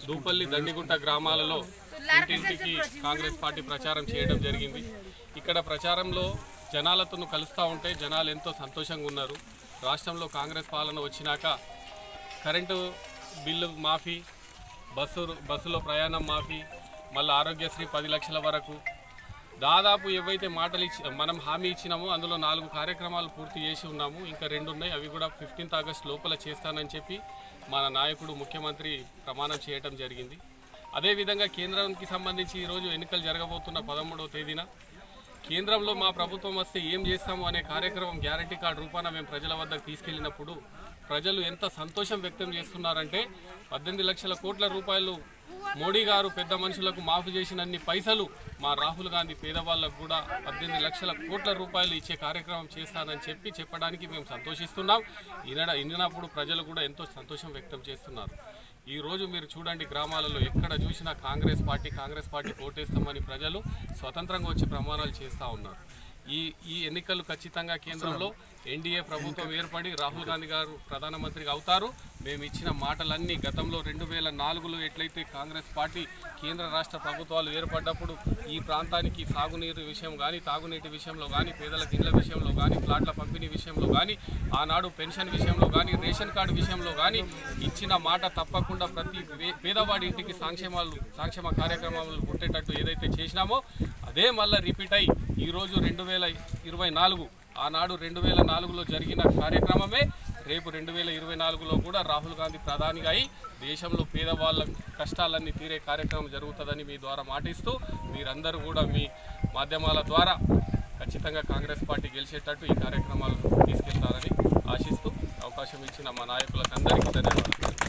దూపల్లి దండిగుంట గ్రామాలలో ఇంటింటికి కాంగ్రెస్ పార్టీ ప్రచారం చేయడం జరిగింది. ఇక్కడ ప్రచారంలో జనాలతో కలుస్తూ ఉంటే జనాలు ఎంతో సంతోషంగా ఉన్నారు. రాష్ట్రంలో కాంగ్రెస్ పాలన వచ్చినాక కరెంటు బిల్లు మాఫీ, బస్సులో ప్రయాణం మాఫీ, మళ్ళీ ఆరోగ్యశ్రీ 10 లక్షల వరకు దాదాపు ఏవైతే మాటలు మనం హామీ ఇచ్చినామో అందులో 4 కార్యక్రమాలు పూర్తి చేసి ఉన్నాము. ఇంకా 2 ఉన్నాయి. అవి కూడా 15 ఆగస్టు లోపల చేస్తానని చెప్పి మన నాయకుడు ముఖ్యమంత్రి ప్రమాణం చేయడం జరిగింది. అదేవిధంగా కేంద్రానికి సంబంధించి ఈరోజు ఎన్నికలు జరగబోతున్న 13వ తేదీన కేంద్రంలో మా ప్రభుత్వం వస్తే ఏం చేస్తాము అనే కార్యక్రమం గ్యారంటీ కార్డు రూపాన మేము ప్రజల వద్దకు తీసుకెళ్లినప్పుడు ప్రజలు ఎంత సంతోషం వ్యక్తం చేస్తున్నారంటే 18 లక్షల కోట్ల రూపాయలు మోడీ గారు పెద్ద మనుషులకు మాఫీ చేసినన్ని పైసలు మా రాహుల్ గాంధీ పేదవాళ్ళకు కూడా 18 లక్షల కోట్ల రూపాయలు ఇచ్చే కార్యక్రమం చేస్తానని చెప్పడానికి మేము సంతోషిస్తున్నాం. ఇన్నప్పుడు ప్రజలు కూడా ఎంతో సంతోషం వ్యక్తం చేస్తున్నారు. ఈరోజు మీరు చూడండి, గ్రామాలలో ఎక్కడ చూసినా కాంగ్రెస్ పార్టీ ఓటేస్తామని ప్రజలు స్వతంత్రంగా వచ్చి ప్రమాణాలు చేస్తూ ఉన్నారు. ఈ ఎన్నికలు ఖచ్చితంగా కేంద్రంలో ఎన్డీఏ ప్రభుత్వం ఏర్పడి రాహుల్ గాంధీ గారు ప్రధానమంత్రిగా అవుతారు. మేము ఇచ్చిన మాటలన్నీ గతంలో 2004లో ఎట్లయితే కాంగ్రెస్ పార్టీ కేంద్ర రాష్ట్ర ప్రభుత్వాలు ఏర్పడ్డప్పుడు ఈ ప్రాంతానికి సాగునీరు విషయం కానీ, తాగునీటి విషయంలో కానీ, పేదలకు ఇళ్ల విషయంలో కానీ, ప్లాట్ల పంపిణీ విషయంలో కానీ, ఆనాడు పెన్షన్ విషయంలో కానీ, రేషన్ కార్డు విషయంలో కానీ ఇచ్చిన మాట తప్పకుండా ప్రతి పేదవాడి ఇంటికి సంక్షేమ కార్యక్రమాలు పుట్టేటట్టు ఏదైతే చేసినామో అదే మళ్ళీ రిపీట్ అయ్యి ఈరోజు 2024 ఆనాడు 2004లో జరిగిన కార్యక్రమమే రేపు 2024లో కూడా రాహుల్ గాంధీ ప్రధానిగా అయి దేశంలో పేదవాళ్ళ కష్టాలన్నీ తీరే కార్యక్రమం జరుగుతుందని మీ ద్వారా మాటిస్తూ మీరందరూ కూడా మీ మాధ్యమాల ద్వారా ఖచ్చితంగా కాంగ్రెస్ పార్టీ గెలిచేటట్టు ఈ కార్యక్రమాలు తీసుకెళ్తారని ఆశిస్తూ అవకాశం ఇచ్చిన మా నాయకులకు అందరికీ ధన్యవాదాలు.